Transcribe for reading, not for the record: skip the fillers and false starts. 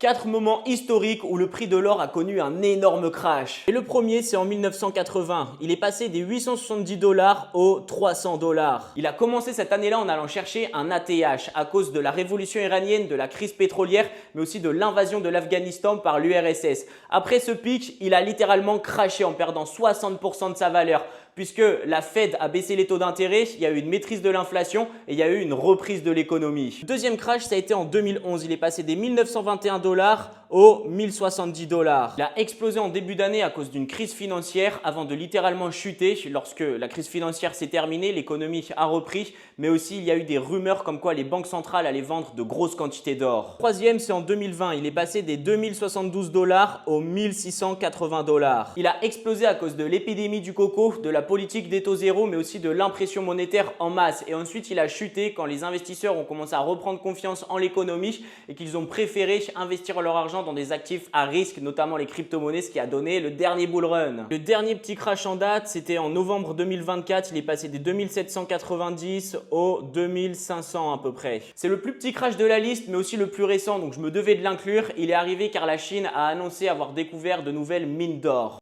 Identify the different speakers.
Speaker 1: 4 moments historiques où le prix de l'or a connu un énorme crash. Et le premier, c'est en 1980. Il est passé des 870 dollars aux 300 dollars. Il a commencé cette année-là en allant chercher un ATH à cause de la révolution iranienne, de la crise pétrolière, mais aussi de l'invasion de l'Afghanistan par l'URSS. Après ce pic, il a littéralement crashé en perdant 60% de sa valeur. Puisque la Fed a baissé les taux d'intérêt, il y a eu une maîtrise de l'inflation et il y a eu une reprise de l'économie. Le deuxième crash, ça a été en 2011. Il est passé des 1921 dollars aux 1070 dollars. Il a explosé en début d'année à cause d'une crise financière avant de littéralement chuter. Lorsque la crise financière s'est terminée, l'économie a repris, mais aussi il y a eu des rumeurs comme quoi les banques centrales allaient vendre de grosses quantités d'or. Troisième, c'est en 2020. Il est passé des 2072 dollars aux 1680 dollars. Il a explosé à cause de l'épidémie du coco, de la politique des taux zéro, mais aussi de l'impression monétaire en masse. Et ensuite, il a chuté quand les investisseurs ont commencé à reprendre confiance en l'économie et qu'ils ont préféré investir leur argent dans des actifs à risque, notamment les crypto-monnaies, ce qui a donné le dernier bull run. Le dernier petit crash en date, c'était en novembre 2024. Il est passé des 2790 aux 2500 à peu près. C'est le plus petit crash de la liste, mais aussi le plus récent, donc je me devais de l'inclure. Il est arrivé car la Chine a annoncé avoir découvert de nouvelles mines d'or.